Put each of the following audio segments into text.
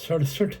67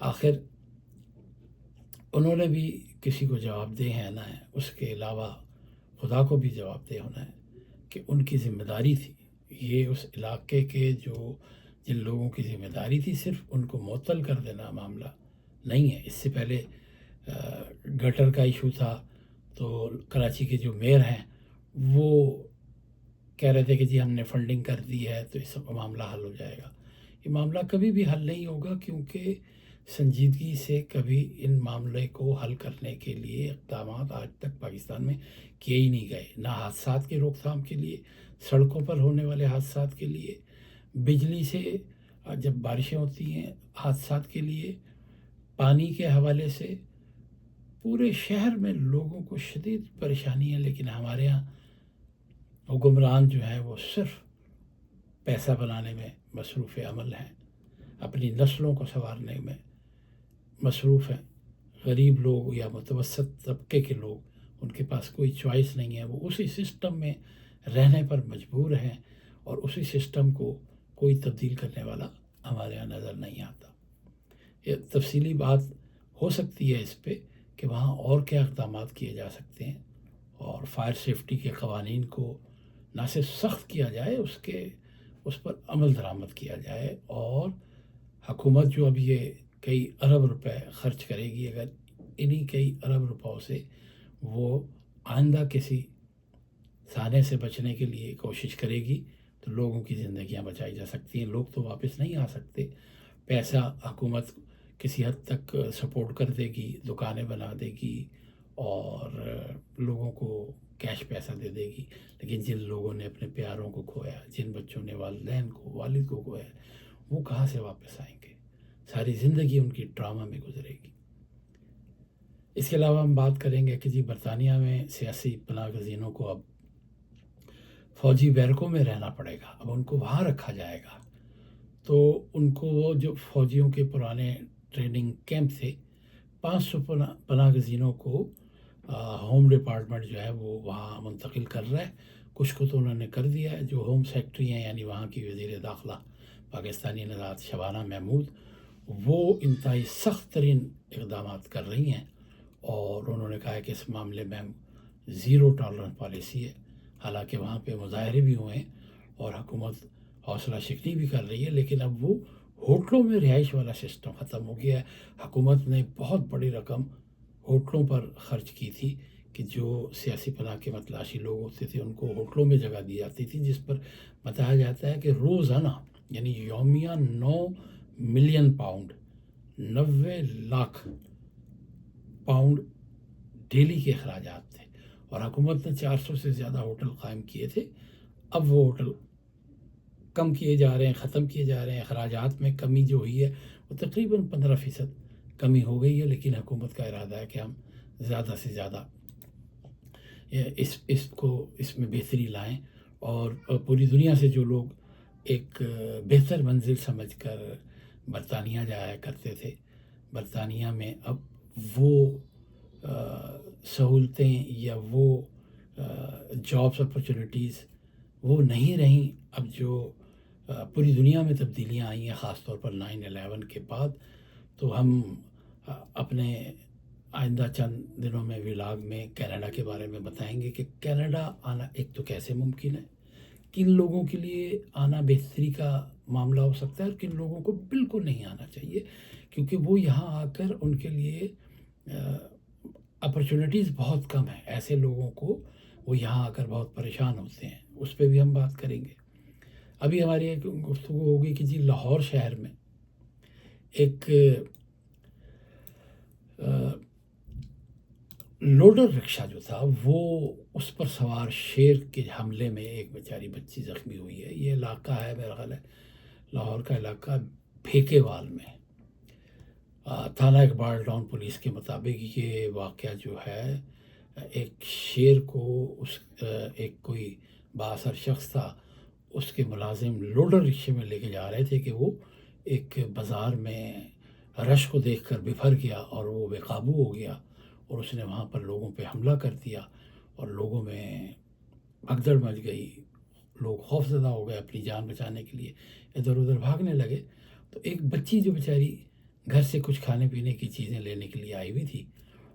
آخر انہوں نے بھی کسی کو جواب دہ ہونا ہے، اس کے علاوہ خدا کو بھی جواب دہ ہونا ہے کہ ان کی ذمہ داری تھی، یہ اس علاقے کے جن لوگوں کی ذمہ داری تھی صرف ان کو معطل کر دینا معاملہ نہیں ہے۔ اس سے پہلے گٹر کا ایشو تھا تو کراچی کے جو میئر ہیں وہ کہہ رہے تھے کہ جی ہم نے فنڈنگ کر دی ہے تو اس کا معاملہ حل ہو جائے گا۔ یہ معاملہ کبھی بھی حل نہیں ہوگا، کیونکہ سنجیدگی سے کبھی ان معاملے کو حل کرنے کے لیے اقدامات آج تک پاکستان میں کیے ہی نہیں گئے، نہ حادثات کی روک تھام کے لیے، سڑکوں پر ہونے والے حادثات کے لیے، بجلی سے جب بارشیں ہوتی ہیں حادثات کے لیے، پانی کے حوالے سے پورے شہر میں لوگوں کو شدید پریشانی ہے۔ لیکن ہمارے ہاں حکمران جو ہیں وہ صرف پیسہ بنانے میں مصروف عمل ہیں، اپنی نسلوں کو سنوارنے میں مصروف ہیں۔ غریب لوگ یا متوسط طبقے کے لوگ، ان کے پاس کوئی چوائس نہیں ہے، وہ اسی سسٹم میں رہنے پر مجبور ہیں، اور اسی سسٹم کو کوئی تبدیل کرنے والا ہمارے یہاں نظر نہیں آتا۔ یہ تفصیلی بات ہو سکتی ہے اس پہ کہ وہاں اور کیا اقدامات کیے جا سکتے ہیں، اور فائر سیفٹی کے قوانین کو نہ صرف سخت کیا جائے، اس پر عمل درآمد کیا جائے، اور حکومت جو اب یہ کئی ارب روپے خرچ کرے گی، اگر انہی کئی ارب روپوں سے وہ آئندہ کسی سانے سے بچنے کے لیے کوشش کرے گی تو لوگوں کی زندگیاں بچائی جا سکتی ہیں۔ لوگ تو واپس نہیں آ سکتے، پیسہ حکومت کسی حد تک سپورٹ کر دے گی، دکانیں بنا دے گی اور لوگوں کو کیش پیسہ دے دے گی، لیکن جن لوگوں نے اپنے پیاروں کو کھویا، جن بچوں نے والدین کو، والد کو کھویا، وہ کہاں سے واپس آئیں گے؟ ساری زندگی ان کی ڈرامہ میں گزرے گی۔ اس کے علاوہ ہم بات کریں گے کہ جی برطانیہ میں سیاسی پناہ گزینوں کو اب فوجی بیرکوں میں رہنا پڑے گا، اب ان کو وہاں رکھا جائے گا، تو ان کو وہ جو فوجیوں کے پرانے ٹریننگ کیمپ تھے، 500 پناہ گزینوں کو ہوم ڈپارٹمنٹ جو ہے وہ وہاں منتقل کر رہا ہے۔ کچھ کو تو انہوں نے کر دیا ہے، جو ہوم سیکٹری ہیں یعنی وہاں کی وزیر داخلہ پاکستانی نژاد شبانہ محمود، وہ انتہائی سخت ترین اقدامات کر رہی ہیں، اور انہوں نے کہا ہے کہ اس معاملے میں زیرو ٹالرنس پالیسی ہے۔ حالانکہ وہاں پہ مظاہرے بھی ہوئے ہیں اور حکومت حوصلہ شکنی بھی کر رہی ہے، لیکن اب وہ ہوٹلوں میں رہائش والا سسٹم ختم ہو گیا ہے۔ حکومت نے بہت بڑی رقم ہوٹلوں پر خرچ کی تھی کہ جو سیاسی پناہ کے متلاشی لوگ ہوتے تھے ان کو ہوٹلوں میں جگہ دی جاتی تھی، جس پر بتایا جاتا ہے کہ روزانہ یعنی یومیہ 9 million pound 90 lakh pound daily کے اخراجات تھے، اور حکومت نے 400 سے زیادہ ہوٹل قائم کیے تھے۔ اب وہ ہوٹل کم کیے جا رہے ہیں، ختم کیے جا رہے ہیں۔ اخراجات میں کمی جو ہوئی ہے وہ تقریباً 15% کمی ہو گئی ہے، لیکن حکومت کا ارادہ ہے کہ ہم زیادہ سے زیادہ اس میں بہتری لائیں، اور پوری دنیا سے جو لوگ ایک بہتر منزل سمجھ کر برطانیہ جایا کرتے تھے، برطانیہ میں اب وہ سہولتیں یا وہ جابس اپرچونیٹیز وہ نہیں رہیں۔ اب جو پوری دنیا میں تبدیلیاں آئی ہیں، خاص طور پر 9/11 کے بعد، تو ہم اپنے آئندہ چند دنوں میں ولاگ میں کینیڈا کے بارے میں بتائیں گے کہ کینیڈا آنا ایک تو کیسے ممکن ہے، کن لوگوں کے لیے آنا بہتری کا معاملہ ہو سکتا ہے، اور کن لوگوں کو بالکل نہیں آنا چاہیے، کیونکہ وہ یہاں آ کر ان کے لیے اپرچونیٹیز بہت کم ہیں۔ ایسے لوگوں کو وہ یہاں آ کر بہت پریشان ہوتے ہیں، اس پہ بھی ہم بات کریں گے۔ ابھی ہماری ایک گفتگو ہوگی کہ جی لاہور شہر میں ایک لوڈر رکشہ جو تھا، وہ اس پر سوار شیر کے حملے میں ایک بیچاری بچی زخمی ہوئی ہے۔ یہ علاقہ ہے، میرا خیال ہے لاہور کا علاقہ بھیکے وال میں، تھانہ اقبال ٹاؤن پولیس کے مطابق یہ واقعہ جو ہے، ایک شیر کو ایک کوئی بااثر شخص تھا، اس کے ملازم لوڈر رکشے میں لے کے جا رہے تھے کہ وہ ایک بازار میں رش کو دیکھ کر بفر گیا اور وہ بے قابو ہو گیا، اور اس نے وہاں پر لوگوں پہ حملہ کر دیا، اور لوگوں میں بھگدڑ مچ گئی، لوگ خوف زدہ ہو گئے، اپنی جان بچانے کے لیے ادھر ادھر بھاگنے لگے۔ تو ایک بچی جو بیچاری گھر سے کچھ کھانے پینے کی چیزیں لینے کے لیے آئی ہوئی تھی،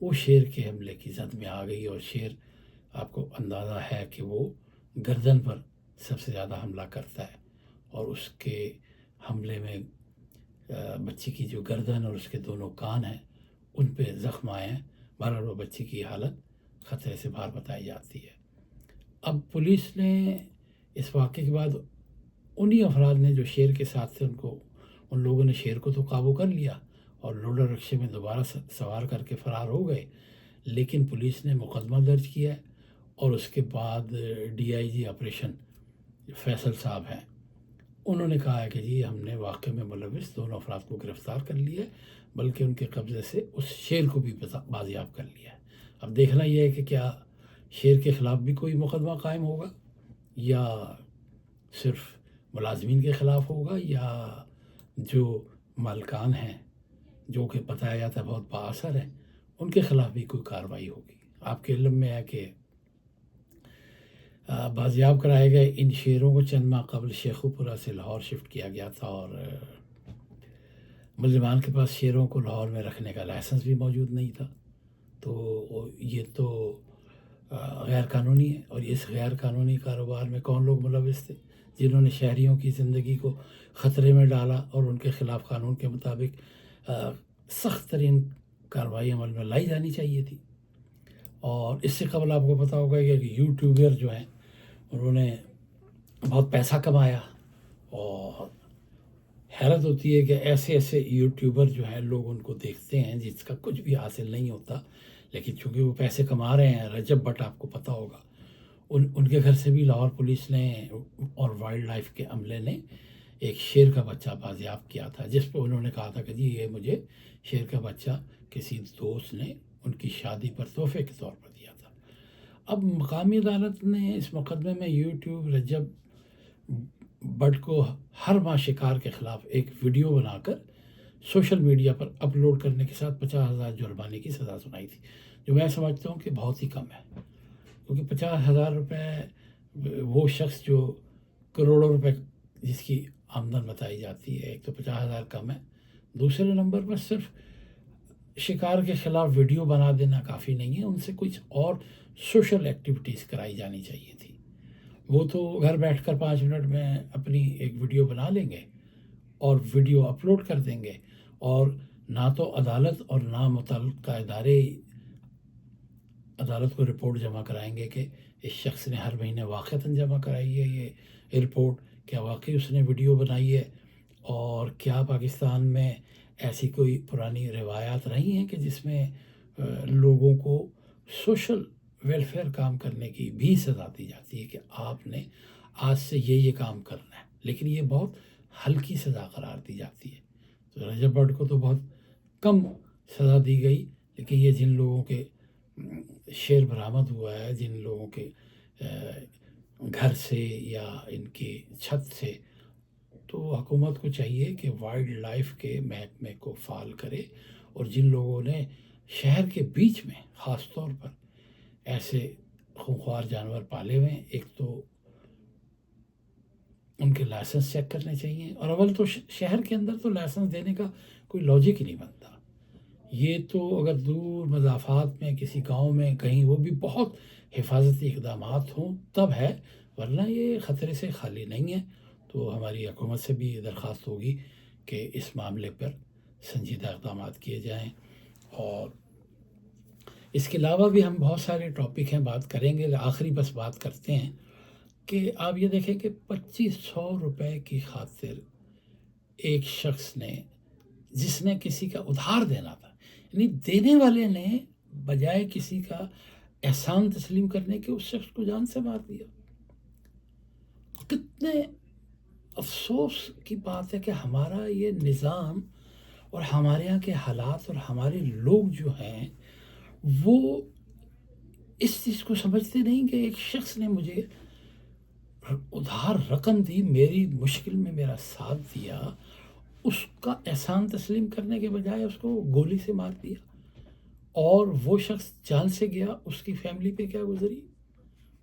وہ شیر کے حملے کی زد میں آ گئی، اور شیر آپ کو اندازہ ہے کہ وہ گردن پر سب سے زیادہ حملہ کرتا ہے، اور اس کے حملے میں بچی کی جو گردن اور اس کے دونوں کان ہیں ان پہ زخم آئے ہیں۔ بہرحال وہ بچی کی حالت خطرے سے باہر بتائی جاتی ہے۔ اب پولیس نے اس واقعے کے بعد انہی افراد نے جو شیر کے ساتھ تھے ان لوگوں نے شیر کو تو قابو کر لیا اور لوڈر رکشے میں دوبارہ سوار کر کے فرار ہو گئے، لیکن پولیس نے مقدمہ درج کیا ہے، اور اس کے بعد DIG آپریشن فیصل صاحب ہیں، انہوں نے کہا ہے کہ جی ہم نے واقعے میں ملوث دونوں افراد کو گرفتار کر لیا ہے، بلکہ ان کے قبضے سے اس شیر کو بھی بازیاب کر لیا ہے۔ اب دیکھنا یہ ہے کہ کیا شیر کے خلاف بھی کوئی مقدمہ قائم ہوگا، یا صرف ملازمین کے خلاف ہوگا، یا جو مالکان ہیں جو کہ بتایا جاتا ہے بہت بااثر ہیں ان کے خلاف بھی کوئی کارروائی ہوگی۔ آپ کے علم میں ہے کہ بازیاب کرائے گئے ان شیروں کو چند ماہ قبل شیخو پورہ سے لاہور شفٹ کیا گیا تھا، اور ملزمان کے پاس شیروں کو لاہور میں رکھنے کا لائسنس بھی موجود نہیں تھا، تو یہ تو غیر قانونی ہے۔ اور اس غیر قانونی کاروبار میں کون لوگ ملوث تھے؟ جنہوں نے شہریوں کی زندگی کو خطرے میں ڈالا، اور ان کے خلاف قانون کے مطابق سخت ترین کارروائی عمل میں لائی جانی چاہیے تھی۔ اور اس سے قبل آپ کو پتہ ہوگا کہ یوٹیوبر جو ہیں انہوں نے بہت پیسہ کمایا، اور حیرت ہوتی ہے کہ ایسے یوٹیوبر جو ہیں لوگ ان کو دیکھتے ہیں جس کا کچھ بھی حاصل نہیں ہوتا، لیکن چونکہ وہ پیسے کما رہے ہیں۔ رجب بٹ آپ کو پتہ ہوگا، ان کے گھر سے بھی لاہور پولیس نے اور وائلڈ لائف کے عملے نے ایک شیر کا بچہ بازیاب کیا تھا، جس پہ انہوں نے کہا تھا کہ جی یہ مجھے شیر کا بچہ کسی دوست نے ان کی شادی پر تحفے کے طور پر دیا تھا۔ اب مقامی عدالت نے اس مقدمے میں یوٹیوب رجب بٹ کو ہر ماہ شکار کے خلاف ایک ویڈیو بنا کر سوشل میڈیا پر اپلوڈ کرنے کے ساتھ 50,000 جرمانے کی سزا سنائی تھی، جو میں سمجھتا ہوں کہ بہت ہی کم ہے، کیونکہ 50,000 روپے وہ شخص جو کروڑوں روپے جس کی آمدن بتائی جاتی ہے، ایک تو 50,000 کم ہے، دوسرے نمبر پر صرف شکار کے خلاف ویڈیو بنا دینا کافی نہیں ہے، ان سے کچھ اور سوشل ایکٹیویٹیز کرائی جانی چاہیے تھی۔ وہ تو گھر بیٹھ کر 5 منٹ میں اپنی ایک ویڈیو بنا لیں گے اور ویڈیو اپلوڈ کر دیں گے، اور نہ تو عدالت اور نہ متعلقہ ادارے عدالت کو رپورٹ جمع کرائیں گے کہ اس شخص نے ہر مہینے واقعتاً جمع کرائی ہے یہ رپورٹ، کیا واقعی اس نے ویڈیو بنائی ہے، اور کیا پاکستان میں ایسی کوئی پرانی روایات رہی ہیں کہ جس میں لوگوں کو سوشل ویلفیئر کام کرنے کی بھی سزا دی جاتی ہے کہ آپ نے آج سے یہ کام کرنا ہے، لیکن یہ بہت ہلکی سزا قرار دی جاتی ہے۔ تو رجب بٹ کو تو بہت کم سزا دی گئی، لیکن یہ جن لوگوں کے شیر برآمد ہوا ہے، جن لوگوں کے گھر سے یا ان کی چھت سے، تو حکومت کو چاہیے کہ وائلڈ لائف کے محکمے کو فعال کرے، اور جن لوگوں نے شہر کے بیچ میں خاص طور پر ایسے خونخوار جانور پالے ہوئے ہیں، ایک تو ان کے لائسنس چیک کرنے چاہیے، اور اول تو شہر کے اندر تو لائسنس دینے کا کوئی لاجک ہی نہیں بنتا۔ یہ تو اگر دور مضافات میں کسی گاؤں میں کہیں وہ بھی بہت حفاظتی اقدامات ہوں تب ہے، ورنہ یہ خطرے سے خالی نہیں ہے۔ تو ہماری حکومت سے بھی درخواست ہوگی کہ اس معاملے پر سنجیدہ اقدامات کیے جائیں، اور اس کے علاوہ بھی ہم بہت سارے ٹاپک ہیں، بات کریں گے۔ آخری بس بات کرتے ہیں کہ آپ یہ دیکھیں کہ 2500 روپے کی خاطر ایک شخص نے، جس نے کسی کا ادھار دینا تھا، یعنی دینے والے نے بجائے کسی کا احسان تسلیم کرنے کے اس شخص کو جان سے مار دیا۔ کتنے افسوس کی بات ہے کہ ہمارا یہ نظام اور ہمارے یہاں کے حالات اور ہمارے لوگ جو ہیں وہ اس چیز کو سمجھتے نہیں کہ ایک شخص نے مجھے ادھار رقم دی، میری مشکل میں میرا ساتھ دیا، اس کا احسان تسلیم کرنے کے بجائے اس کو گولی سے مار دیا، اور وہ شخص جان سے گیا، اس کی فیملی پہ کیا گزری،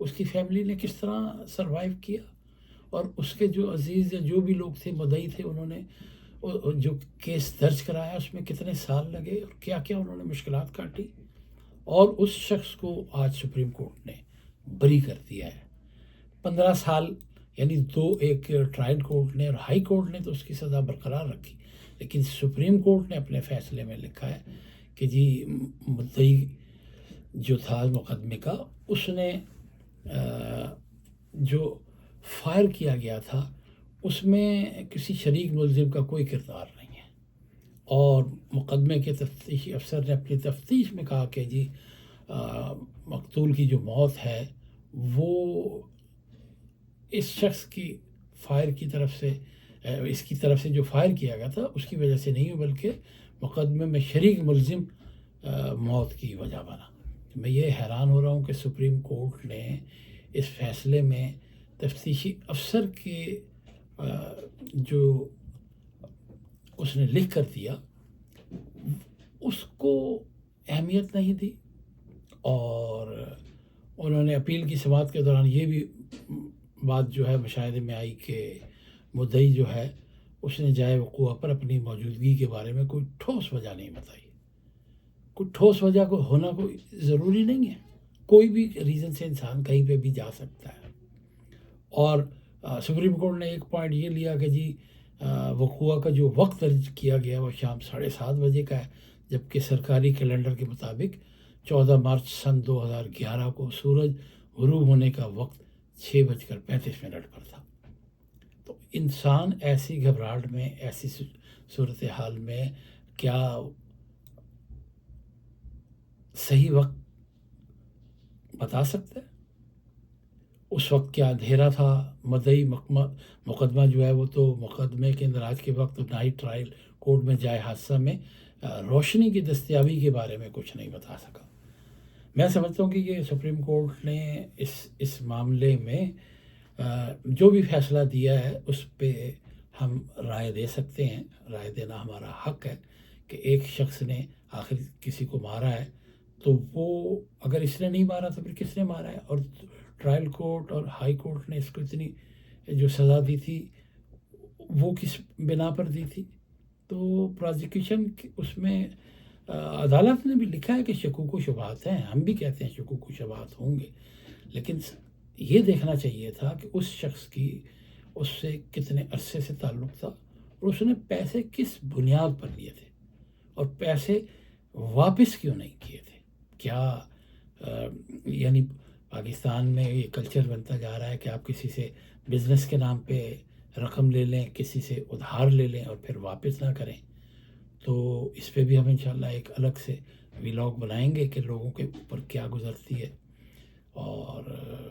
اس کی فیملی نے کس طرح سروائیو کیا، اور اس کے جو عزیز یا جو بھی لوگ تھے مدعی تھے انہوں نے جو کیس درج کرایا اس میں کتنے سال لگے اور کیا کیا انہوں نے مشکلات کاٹی، اور اس شخص کو آج سپریم کورٹ نے بری کر دیا ہے 15 سال، یعنی ایک ٹرائل کورٹ نے اور ہائی کورٹ نے تو اس کی سزا برقرار رکھی، لیکن سپریم کورٹ نے اپنے فیصلے میں لکھا ہے کہ جی مدعی جو تھا مقدمے کا، اس نے جو فائر کیا گیا تھا اس میں کسی شریک ملزم کا کوئی کردار نہیں ہے، اور مقدمے کے تفتیشی افسر نے اپنی تفتیش میں کہا کہ جی مقتول کی جو موت ہے وہ اس شخص کی فائر کی طرف سے، اس کی طرف سے جو فائر کیا گیا تھا اس کی وجہ سے نہیں، بلکہ مقدمے میں شریک ملزم موت کی وجہ بنا۔ میں یہ حیران ہو رہا ہوں کہ سپریم کورٹ نے اس فیصلے میں تفتیشی افسر کے جو اس نے لکھ کر دیا اس کو اہمیت نہیں دی، اور انہوں نے اپیل کی سماعت کے دوران یہ بھی بات جو ہے مشاہدے میں آئی کہ مدعی جو ہے اس نے جائے وقوع پر اپنی موجودگی کے بارے میں کوئی ٹھوس وجہ نہیں بتائی۔ کوئی ٹھوس وجہ کو ہونا کوئی ضروری نہیں ہے، کوئی بھی ریزن سے انسان کہیں پہ بھی جا سکتا ہے۔ اور سپریم کورٹ نے ایک پوائنٹ یہ لیا کہ جی وقوع کا جو وقت درج کیا گیا وہ شام 7:30 بجے کا ہے، جبکہ سرکاری کیلنڈر کے مطابق 14 مارچ سن 2011 کو سورج غروب ہونے کا وقت 6:35 پر تھا۔ تو انسان ایسی گھبراہٹ میں، ایسی صورتحال میں کیا صحیح وقت بتا سکتا ہے؟ اس وقت کیا اندھیرا تھا؟ مدعی مقدمہ جو ہے وہ تو مقدمے کے اندراج کے وقت نائٹ ٹرائل کورٹ میں جائے حادثہ میں روشنی کی دستیابی کے بارے میں کچھ نہیں بتا سکا۔ میں سمجھتا ہوں کہ یہ سپریم کورٹ نے اس معاملے میں جو بھی فیصلہ دیا ہے اس پہ ہم رائے دے سکتے ہیں، رائے دینا ہمارا حق ہے کہ ایک شخص نے آخر کسی کو مارا ہے، تو وہ اگر اس نے نہیں مارا تو پھر کس نے مارا ہے؟ اور ٹرائل کورٹ اور ہائی کورٹ نے اس کو اتنی جو سزا دی تھی وہ کس بنا پر دی تھی؟ تو پروزیکیوشن اس میں عدالت نے بھی لکھا ہے کہ شکوک و شبہات ہیں، ہم بھی کہتے ہیں شکوک و شبہات ہوں گے، لیکن یہ دیکھنا چاہیے تھا کہ اس شخص کی اس سے کتنے عرصے سے تعلق تھا، اور اس نے پیسے کس بنیاد پر لیے تھے، اور پیسے واپس کیوں نہیں کیے تھے۔ کیا یعنی پاکستان میں یہ کلچر بنتا جا رہا ہے کہ آپ کسی سے بزنس کے نام پہ رقم لے لیں، کسی سے ادھار لے لیں اور پھر واپس نہ کریں؟ تو اس پہ بھی ہم انشاءاللہ ایک الگ سے ولاگ بنائیں گے کہ لوگوں کے اوپر کیا گزرتی ہے۔ اور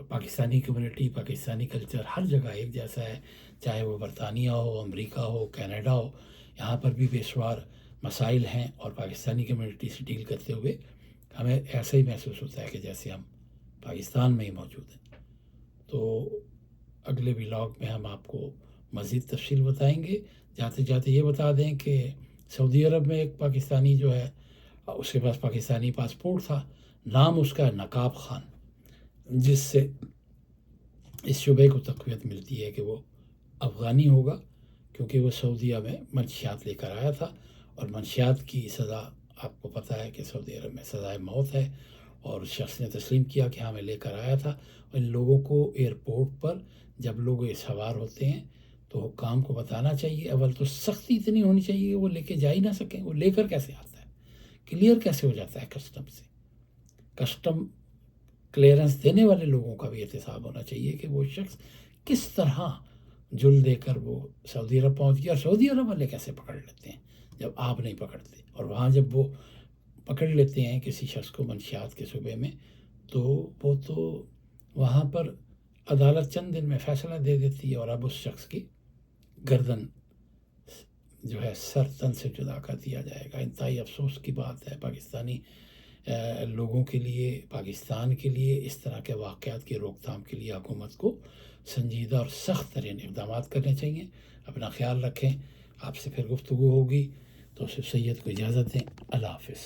پاکستانی کمیونٹی، پاکستانی کلچر ہر جگہ ایک جیسا ہے، چاہے وہ برطانیہ ہو، امریکہ ہو، کینیڈا ہو، یہاں پر بھی بے شمار مسائل ہیں، اور پاکستانی کمیونٹی سے ڈیل کرتے ہوئے ہمیں ایسا ہی محسوس ہوتا ہے کہ جیسے ہم پاکستان میں ہی موجود ہیں۔ تو اگلے ولاگ میں ہم آپ کو مزید تفصیل بتائیں گے۔ جاتے جاتے یہ بتا دیں کہ سعودی عرب میں ایک پاکستانی جو ہے اس کے پاس پاکستانی پاسپورٹ تھا، نام اس کا نقاب خان، جس سے اس شعبے کو تقویت ملتی ہے کہ وہ افغانی ہوگا، کیونکہ وہ سعودیہ میں منشیات لے کر آیا تھا، اور منشیات کی سزا آپ کو پتہ ہے کہ سعودی عرب میں سزائے موت ہے، اور اس شخص نے تسلیم کیا کہ ہاں میں لے کر آیا تھا۔ اور ان لوگوں کو ایئرپورٹ پر جب لوگ سوار ہوتے ہیں تو حکام کو بتانا چاہیے، اول تو سختی اتنی ہونی چاہیے کہ وہ لے کے جا ہی نہ سکیں، وہ لے کر کیسے آتا ہے، کلیئر کیسے ہو جاتا ہے کسٹم سے۔ کسٹم کلیئرنس دینے والے لوگوں کا بھی احتساب ہونا چاہیے کہ وہ شخص کس طرح جل دے کر وہ سعودی عرب پہنچ گیا، اور سعودی عرب والے کیسے پکڑ لیتے ہیں جب آپ نہیں پکڑتے، اور وہاں جب وہ پکڑ لیتے ہیں کسی شخص کو منشیات کے شعبے میں، تو وہ تو وہاں پر عدالت چند دن میں فیصلہ دے دیتی ہے، اور اب اس شخص کی گردن جو ہے سر تن سے جدا کر دیا جائے گا۔ انتہائی افسوس کی بات ہے پاکستانی لوگوں کے لیے، پاکستان کے لیے۔ اس طرح کے واقعات کی روک تھام کے لیے حکومت کو سنجیدہ اور سخت ترین اقدامات کرنے چاہیے۔ اپنا خیال رکھیں، آپ سے پھر گفتگو ہوگی، تو سید کو اجازت دیں۔ اللہ حافظ۔